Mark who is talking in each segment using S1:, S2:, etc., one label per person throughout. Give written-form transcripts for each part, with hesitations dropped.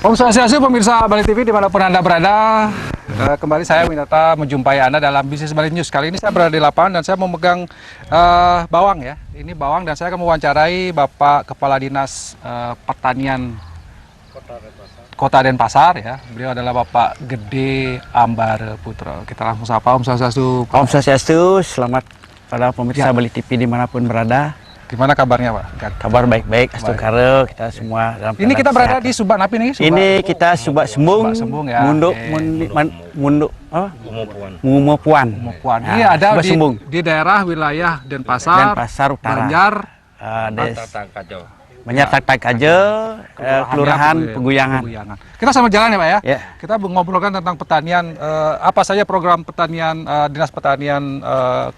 S1: Om Swastiastu, pemirsa Bali TV dimanapun Anda berada. Kembali saya Winata menjumpai Anda dalam Bisnis Bali News. Kali ini saya berada di lapangan dan saya memegang bawang ya. Ini bawang dan saya akan mewawancarai Bapak Kepala Dinas Pertanian Kota Denpasar ya. Beliau adalah Bapak Gede Ambare Putra. Kita langsung sapa. Om Swastiastu.
S2: Om Swastiastu, selamat pada pemirsa Bali TV dimanapun berada.
S1: Gimana kabarnya Pak?
S2: Kabar baik-baik, astungkare kita semua dalam
S1: ini kita berada di Subak Napi nih.
S2: Ini kita Subak Sembung,
S1: ya.
S2: Munduk Mumopuan.
S1: Ini ada di daerah wilayah Denpasar Utara.
S2: Banjar Takajo, Kelurahan Peguyangan.
S1: Kita sama jalan ya Pak ya?
S2: Ya.
S1: Kita ngobrolkan tentang pertanian, apa saja program pertanian Dinas Pertanian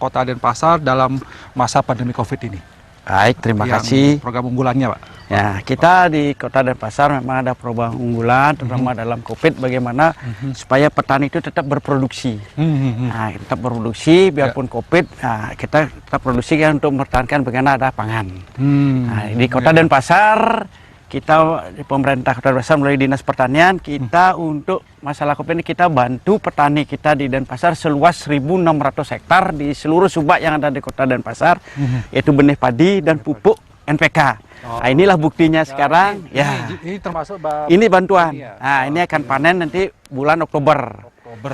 S1: Kota Denpasar dalam masa pandemi COVID ini.
S2: Baik, terima kasih.
S1: Program unggulannya Pak.
S2: Ya, kita di Kota Denpasar memang ada program unggulan, terutama dalam COVID, bagaimana supaya petani itu tetap berproduksi. Nah, tetap berproduksi, biarpun COVID, nah, kita tetap produksi kan untuk mempertahankan bagaimana ada pangan. Nah, di Kota Denpasar, kita di pemerintah Kota Denpasar melalui Dinas Pertanian, kita untuk masalah COVID ini kita bantu petani kita di Denpasar seluas 1.600 hektar di seluruh subak yang ada di Kota Denpasar, yaitu benih padi dan pupuk NPK. Nah, inilah buktinya sekarang.
S1: Ini termasuk
S2: ini bantuan. Nah, ini akan panen nanti bulan Oktober.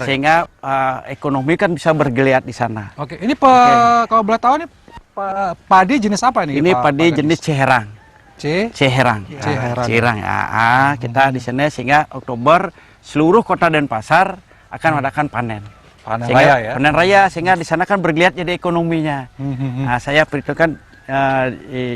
S2: Sehingga ekonomi kan bisa bergeliat di sana.
S1: Oke, ini kalau boleh tahu nih padi jenis apa nih?
S2: Ini padi jenis Ceherang. Ceherang. Ya, kita di sini sehingga Oktober seluruh Kota Denpasar akan mengadakan panen.
S1: Panen raya ya.
S2: Panen raya sehingga di sana kan bergeliat jadi ekonominya. Nah, saya perhitungkan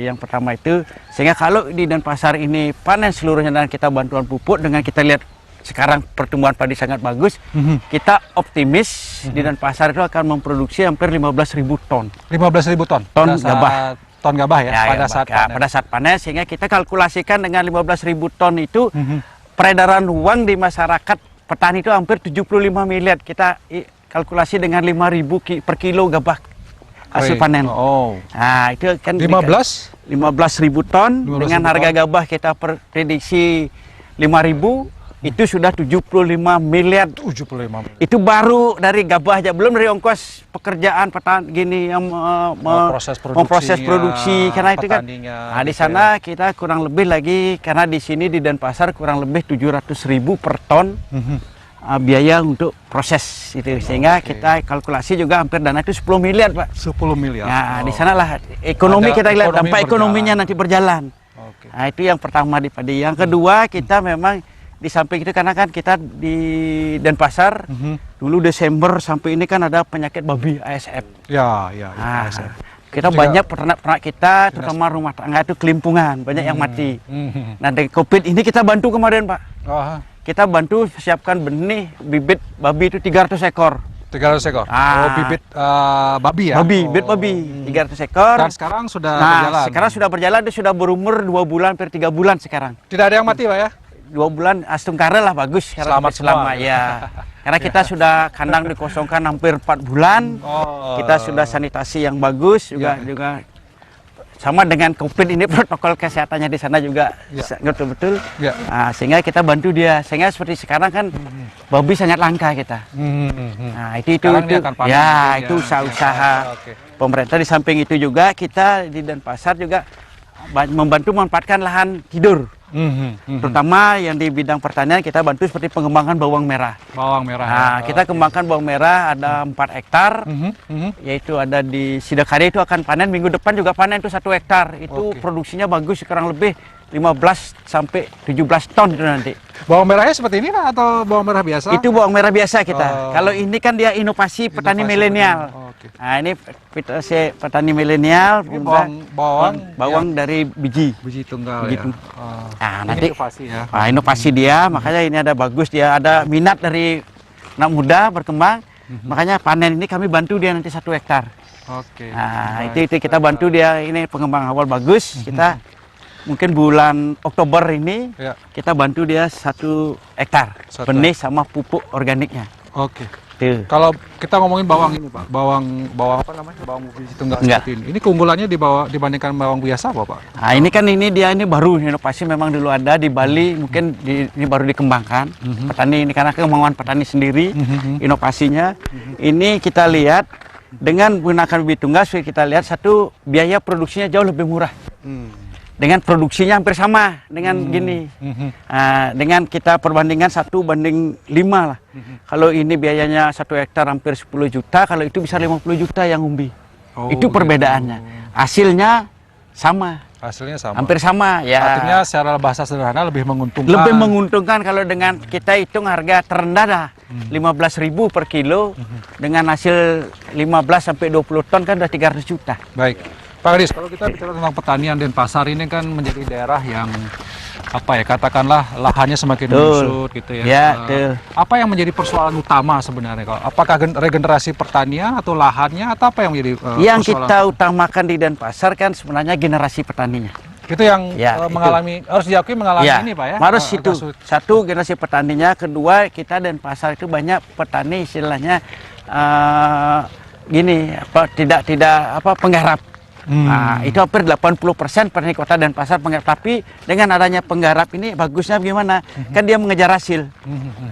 S2: yang pertama itu sehingga kalau di Denpasar ini panen seluruhnya dan kita bantuan pupuk dengan kita lihat sekarang pertumbuhan padi sangat bagus, kita optimis di Denpasar itu akan memproduksi hampir 15.000 ton.
S1: 15.000 ton.
S2: Ton gabah.
S1: Ton gabah ya,
S2: pada saat panen sehingga kita kalkulasikan dengan 15.000 ton itu peredaran uang di masyarakat petani itu hampir 75 miliar. Kita kalkulasi dengan 5.000 per kilo gabah hasil panen. Nah, itu kan 15.000 ton dengan harga gabah kita prediksi 5.000. Itu sudah 75 miliar. 75 miliar. Itu baru dari gabah aja, belum dari ongkos pekerjaan petani gini yang memproses produksi karena itu kan. Nah, di sana kita kurang lebih lagi karena di sini di Denpasar kurang lebih 700.000 per ton biaya untuk proses itu sehingga kita kalkulasi juga hampir dana itu 10 miliar Pak. 10 miliar. Nah, di sanalah ekonomi kita lihat dampak ekonominya nanti berjalan. Nah, itu yang pertama di padi. Yang kedua kita memang di samping itu karena kan kita di Denpasar dulu Desember sampai ini kan ada penyakit babi ASF. ASF. Kita banyak peternak-peternak kita terutama rumah tangga itu kelimpungan, banyak yang mati. Nah, dari COVID ini kita bantu kemarin Pak. Kita bantu siapkan benih bibit babi itu 300 ekor.
S1: 300 ekor. Bibit babi ya.
S2: Bibit babi 300 ekor.
S1: Dan sekarang sudah berjalan.
S2: Sekarang sudah berjalan, dia sudah berumur 2 bulan per 3 bulan sekarang.
S1: Tidak ada yang mati Pak ya?
S2: 2 bulan astungkare lah bagus selama ya. Karena kita sudah kandang dikosongkan hampir 4 bulan. Kita sudah sanitasi yang bagus juga sama dengan COVID ini protokol kesehatannya di sana juga betul-betul. Nah, sehingga kita bantu dia. Sehingga seperti sekarang kan babi sangat langka kita. Nah, itu ya itu usaha-usaha pemerintah. Di samping itu juga kita di Denpasar juga membantu memanfaatkan lahan tidur. Terutama yang di bidang pertanian kita bantu seperti pengembangan bawang merah. Nah, kita kembangkan bawang merah ada 4 hektar, yaitu ada di Sidakari itu akan panen minggu depan juga panen itu 1 hektar. Itu produksinya bagus kurang lebih 15 sampai 17 ton itu nanti.
S1: Bawang merahnya seperti ini Pak atau bawang merah biasa?
S2: Itu bawang merah biasa kita. Kalau ini kan dia inovasi petani milenial. Nah, ini petani milenial, bawang dari biji
S1: tunggal.
S2: Nah, nanti inovasi dia, makanya ini ada bagus, dia ada minat dari anak muda berkembang, makanya panen ini kami bantu dia nanti 1 hektar. Nah, itu kita bantu dia, ini pengembangan awal bagus, kita mungkin bulan Oktober ini kita bantu dia 1 hektar benih sama pupuk organiknya. Tuh.
S1: Kalau kita ngomongin bawang ini Pak, bawang apa namanya? Bawang biji tunggal
S2: Enggak.
S1: seperti ini. Ini keunggulannya dibandingkan bawang biasa apa Pak?
S2: Nah, ini kan dia baru inovasi, memang dulu ada di Bali, mungkin ini baru dikembangkan. Petani ini karena kemauan petani sendiri, inovasinya. Ini kita lihat dengan menggunakan bibit tunggal, kita lihat satu biaya produksinya jauh lebih murah. Dengan produksinya hampir sama dengan gini. Dengan kita perbandingan 1:5 lah. Kalau ini biayanya 1 hektar hampir 10 juta, kalau itu bisa 50 juta yang umbi.
S1: Oh,
S2: itu perbedaannya. Hasilnya sama.
S1: Hasilnya sama.
S2: Hampir sama ya.
S1: Artinya secara bahasa sederhana lebih menguntungkan.
S2: Lebih menguntungkan kalau dengan kita hitung harga terendah dah 15.000 per kilo, dengan hasil 15 sampai 20 ton kan udah 300 juta.
S1: Baik. Pak Kadis, kalau kita bicara tentang pertanian Denpasar ini kan menjadi daerah yang apa ya, katakanlah lahannya semakin menyusut gitu ya.
S2: Ya, betul.
S1: Apa yang menjadi persoalan utama sebenarnya? Apakah regenerasi pertanian atau lahannya atau apa yang menjadi
S2: Yang
S1: persoalan?
S2: kita utamakan di Denpasar kan sebenarnya generasi petaninya.
S1: Itu yang
S2: Ya,
S1: mengalami, harus diakui mengalami
S2: Ya,
S1: ini Pak ya.
S2: harus itu.
S1: agak sulit.
S2: Satu, generasi petaninya. Kedua, kita Denpasar itu banyak petani istilahnya penggarap. Nah, itu hampir 80% petani kota Denpasar penggarap. Tapi dengan adanya penggarap ini bagusnya bagaimana? Kan dia mengejar hasil.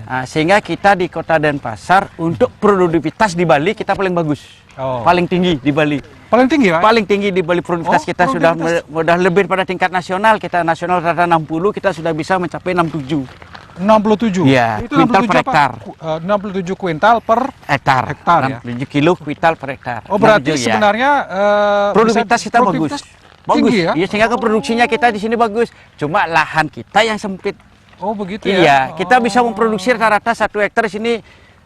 S2: Nah, sehingga kita di kota Denpasar untuk produktivitas di Bali kita paling bagus.
S1: Oh.
S2: Paling tinggi di Bali.
S1: Paling tinggi Pak?
S2: Paling tinggi di Bali produktivitas
S1: Oh,
S2: kita
S1: produktivitas.
S2: sudah lebih pada tingkat nasional. Kita nasional rata 60, kita sudah bisa mencapai 67
S1: 67.
S2: Iya,
S1: Itu
S2: kuintal per
S1: 67
S2: hektar.
S1: 67 kuintal per
S2: hektar.
S1: Hektar, ya?
S2: 67 kilo kuintal per hektar.
S1: Oh, berarti
S2: 67, ya.
S1: sebenarnya
S2: Produktivitas kita bagus. Bagus.
S1: tinggi ya?
S2: Iya, sehingga produksinya kita di sini bagus. Cuma lahan kita yang sempit.
S1: Oh, begitu ya.
S2: Iya, kita bisa memproduksi rata-rata 1 hektar di sini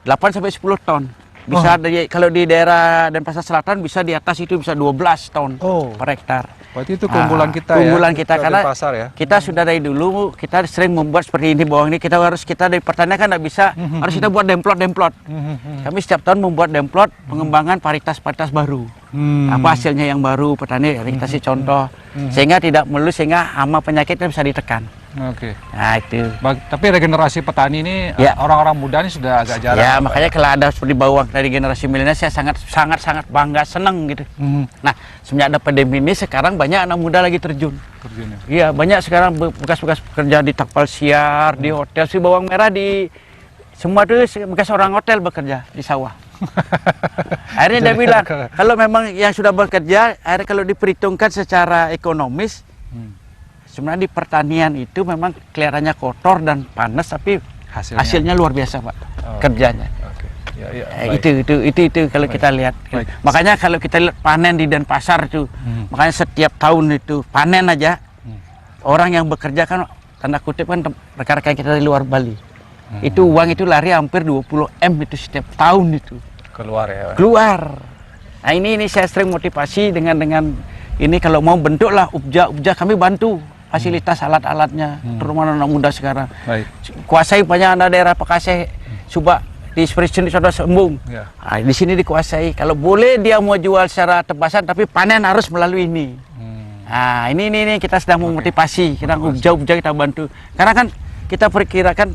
S2: 8 sampai 10 ton. Bisa kalau di daerah Denpasar Selatan bisa di atas itu bisa 12 ton per hektar.
S1: Berarti itu keunggulan kita ya.
S2: Keunggulan kita karena
S1: Denpasar ya.
S2: kita sudah dari dulu kita sering membuat seperti ini bawang ini, kita dari pertanian kan nggak bisa, harus kita buat demplot. Kami setiap tahun membuat demplot pengembangan varietas baru. Apa hasilnya yang baru, petani kita kasih contoh sehingga tidak melulu, sehingga hama penyakitnya bisa ditekan.
S1: Oke.
S2: Nah itu.
S1: Tapi regenerasi petani ini
S2: Ya.
S1: orang-orang muda ini sudah agak jarang.
S2: Ya
S1: Pak.
S2: makanya kalau ada seperti bawang dari generasi milenial, saya sangat bangga, senang gitu. Nah semenjak ada pandemi ini sekarang banyak anak muda lagi terjun.
S1: Terjunnya.
S2: Iya, banyak sekarang bekas-bekas bekerja di takpal siar, di hotel. Si bawang merah di semua itu bekas orang hotel bekerja di sawah. Akhirnya dia bilang, kalau memang yang sudah bekerja, akhirnya kalau diperhitungkan secara ekonomis, sebenarnya di pertanian itu memang kelihatannya kotor dan panas, tapi hasilnya luar biasa Pak, kerjanya.
S1: Oke. Ya, ya, baik.
S2: Itu kalau kita lihat.
S1: Baik.
S2: Makanya kalau kita lihat panen di Denpasar itu, makanya setiap tahun itu panen aja, orang yang bekerja kan tanda kutip kan rekan-rekan kita di luar Bali. Itu uang itu lari hampir 20 M itu setiap tahun itu.
S1: Keluar ya.
S2: Keluar. Nah ini saya sering motivasi dengan ini, kalau mau bentuklah ubja kami bantu fasilitas alat-alatnya, terutama anak muda sekarang.
S1: Baik.
S2: Kuasai banyak anak daerah Pakaseh, coba di Spring sudah sembung.
S1: Ya.
S2: Nah, di sini dikuasai. Kalau boleh dia mau jual secara tebasan, tapi panen harus melalui ini. Nah ini kita sedang memotivasi, kita ubja kita bantu. Karena kan kita perkirakan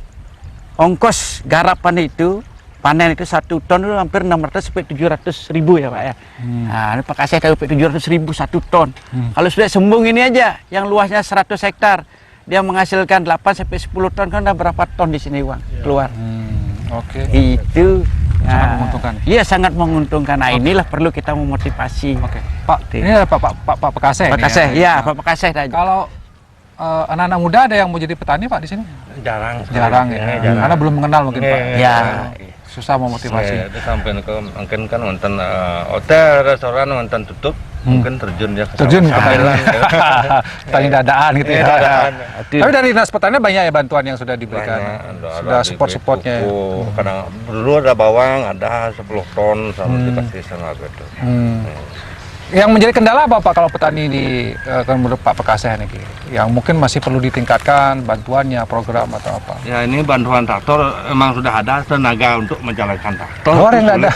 S2: ongkos garapan itu, panen itu 1 ton itu hampir 600 sampai 700 ribu ya Pak ya. Nah, ini Pak Kasih tahu 700 ribu 1 ton. Kalau sudah sembung ini aja, yang luasnya 100 hektar, dia menghasilkan 8 sampai 10 ton, kan ada berapa ton di sini uang keluar.
S1: Oke.
S2: Itu
S1: Sangat menguntungkan.
S2: Iya, sangat menguntungkan. Nah, inilah perlu kita memotivasi.
S1: Oke. Pak, ini ada Pak Pakaseh.
S2: Pak Kasih, ya Pak Kasih tadi.
S1: Kalau anak-anak muda ada yang mau jadi petani Pak di sini?
S3: Jarang
S1: Ya. Karena belum mengenal mungkin Pak.
S2: Ya.
S1: Susah memotivasi.
S3: Itu sampai ke mungkin kan wonten hotel, restoran wonten tutup, mungkin terjun ya.
S1: Terjun ke
S3: Thailand.
S1: petani dadaan gitu ya.
S3: Dadaan.
S1: Tapi dari Dinas Pertanian banyak ya bantuan yang sudah diberikan. Sudah
S3: Ada
S1: support-supportnya.
S3: Kadang dulu ada bawang, ada 10 ton sama dikasih sama gitu.
S1: Yang menjadi kendala apa Pak kalau petani di menurut Pak Pakaseh nih? Yang mungkin masih perlu ditingkatkan bantuannya, program atau apa?
S3: Ya ini bantuan traktor emang sudah ada tenaga untuk menjalankan traktor.
S1: Orang nggak ada.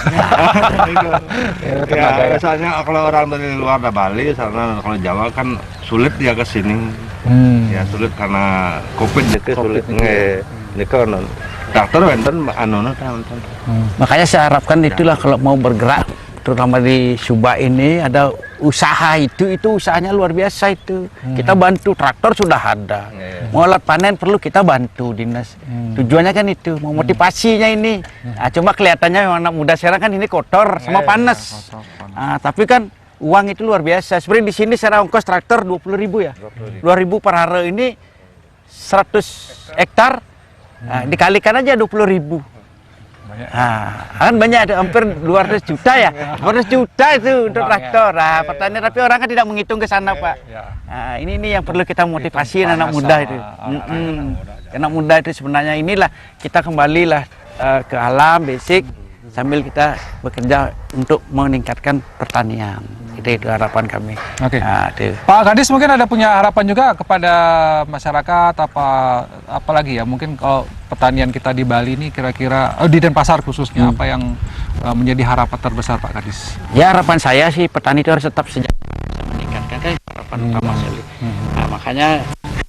S3: Ya, biasanya kalau orang dari luar dari Bali, sana kalau Jawa kan sulit dia ke sini. Ya sulit karena COVID itu sulit. Ini kan traktor wonten anu wonten.
S2: Makanya saya harapkan itulah kalau mau bergerak, terutama di Subak ini ada usaha itu usahanya luar biasa itu. Kita bantu, traktor sudah ada. Mau alat panen perlu kita bantu dinas. Tujuannya kan itu, mau motivasinya ini. Nah, cuma kelihatannya anak muda sekarang kan ini kotor sama panas. Nah, tapi kan uang itu luar biasa. Sebenarnya di sini secara ongkos traktor 20.000 ya. 2.000 per hari ini 100 hektar. Nah, dikalikan aja 20.000. Nah, kan banyak, ada hampir 200 juta ya. 200 juta itu untuk traktor. Nah, petani, tapi orang kan tidak menghitung ke sana, Pak. Nah, ini yang perlu kita motivasi anak muda itu. Anak muda itu sebenarnya inilah kita kembalilah ke alam basic sambil kita bekerja untuk meningkatkan pertanian. Itu harapan kami.
S1: Oke.
S2: Nah,
S1: Pak Kadis mungkin ada punya harapan juga kepada masyarakat apa lagi ya? Mungkin kalau pertanian kita di Bali ini kira-kira di Denpasar khususnya apa yang menjadi harapan terbesar Pak Kadis?
S2: Ya harapan saya sih petani itu harus tetap sejahtera, meningkatkan kan harapan utama sekali. Nah, makanya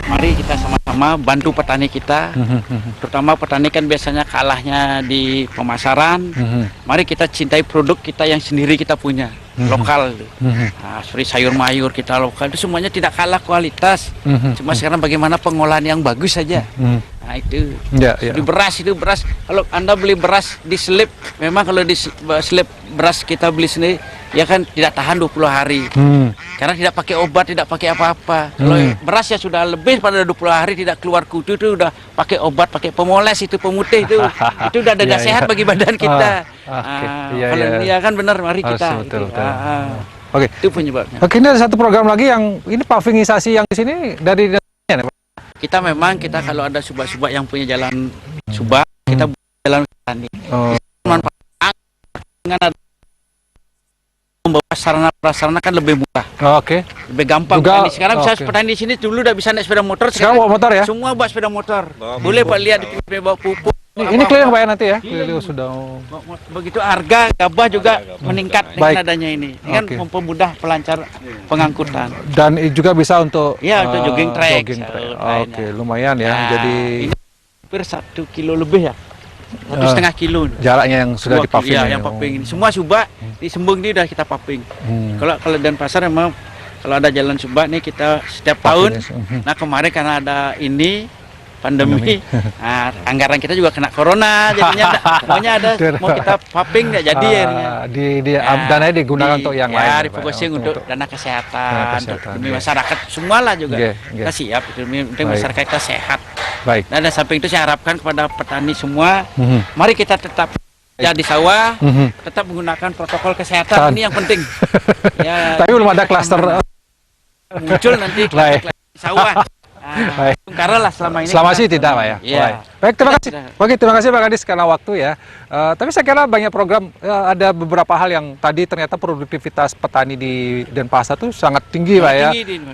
S2: mari kita sama-sama bantu petani kita, terutama petani kan biasanya kalahnya di pemasaran. Mari kita cintai produk kita yang sendiri kita punya, lokal. Nah, seperti sayur mayur kita lokal itu semuanya tidak kalah kualitas. Cuma sekarang bagaimana pengolahan yang bagus saja. Nah itu, di beras itu beras. Kalau Anda beli beras diselip, memang kalau diselip beras kita beli sendiri, ya kan tidak tahan 20 hari. Karena tidak pakai obat, tidak pakai apa-apa. Kalau beras ya sudah lebih pada 20 hari tidak keluar kutu itu udah pakai obat, pakai pemoles itu, pemutih itu udah tidak sehat bagi badan kita. Kalau ya kan benar, mari kita.
S1: Oke.
S2: Itu penyebabnya.
S1: Oke, ini ada satu program lagi yang ini pavingisasi yang di sini dari
S2: kita memang kalau ada subak-subak yang punya jalan subak, kita buat jalan petani. Manfaat dengan ada membawa sarana prasarana kan lebih mudah. Lebih gampang.
S1: Juga,
S2: sekarang bisa petani di sini dulu udah bisa naik sepeda motor.
S1: Sekarang bawa motor ya?
S2: Semua bawa sepeda motor. Boleh Pak lihat di bawa pupuk.
S1: Ini keliling Pak ya nanti ya? Keliling sudah.
S2: Begitu harga gabah juga meningkat dengan adanya ini. Ini kan mempermudah pelancar pengangkutan.
S1: Dan juga bisa untuk
S2: untuk jogging track.
S1: Oke, lumayan ya. Jadi
S2: ini hampir 1 kilo lebih ya. 1,5 kilo.
S1: Jaraknya yang sudah dipaving.
S2: Iya, yang paving ini. Semua subak di Sembung ini udah kita paving. Kalau Denpasar memang kalau ada jalan subak nih kita setiap tahun. Nah, kemarin karena ada ini pandemi. Nah, anggaran kita juga kena corona, jadinya semuanya ada mau kita paving nggak jadi akhirnya.
S1: Dananya digunakan untuk yang lain.
S2: Ya, refocusing untuk dana kesehatan, demi masyarakat semualah juga. Kita siap demi masyarakat kita sehat.
S1: Baik.
S2: Dan samping itu saya harapkan kepada petani semua, mari kita tetap di sawah, tetap menggunakan protokol kesehatan. Ini yang penting.
S1: Tapi belum ada klaster
S2: muncul nanti klaster di sawah. Karena lah selama
S1: sih tidak Pak ya.
S2: Iya.
S1: Baik, terima kasih. Oke, terima kasih Pak Kadis karena waktu ya. Tapi saya kira banyak program, ada beberapa hal yang tadi ternyata produktivitas petani di Denpasar itu sangat tinggi Pak ya.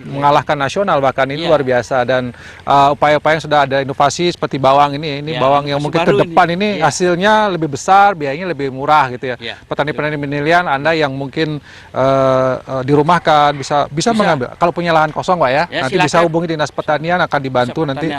S1: Mengalahkan nasional bahkan ini luar biasa, dan upaya-upaya yang sudah ada inovasi seperti bawang ini bawang yang mungkin ke depan ini hasilnya lebih besar, biayanya lebih murah gitu ya. Petani-petani milenial Anda yang mungkin dirumahkan bisa mengambil. Kalau punya lahan kosong Pak ya, nanti silakan. Bisa hubungi Dinas Pertanian, akan dibantu nanti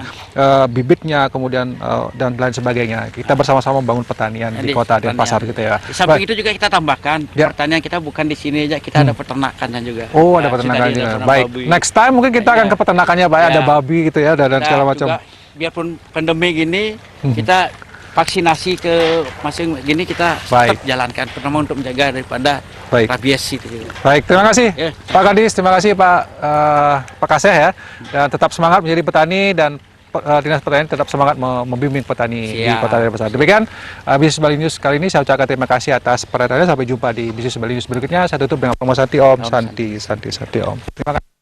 S1: bibitnya kemudian dan lain sebagainya. Kita bersama-sama membangun pertanian di kota Denpasar gitu ya.
S2: Di samping itu juga kita tambahkan pertanian kita bukan di sini aja, kita ada peternakannya juga.
S1: Oh, ada peternakannya juga. Baik. Next time mungkin kita akan ke peternakannya Pak, ada babi gitu ya dan segala macam.
S2: Biarpun pandemi gini kita vaksinasi ke masing gini kita tetap jalankan pertama untuk menjaga daripada rabies itu.
S1: Baik, terima kasih Pak Kadis, terima kasih Pak Kaseh ya, dan tetap semangat menjadi petani, dan Dinas Pertanian tetap semangat membimbing petani di Kota Denpasar. Demikian Bisnis Bali News kali ini, saya ucapkan terima kasih atas perhatiannya. Sampai jumpa di Bisnis Bali News berikutnya. Saya tutup dengan promo Santi Om. Santi Om. Terima kasih.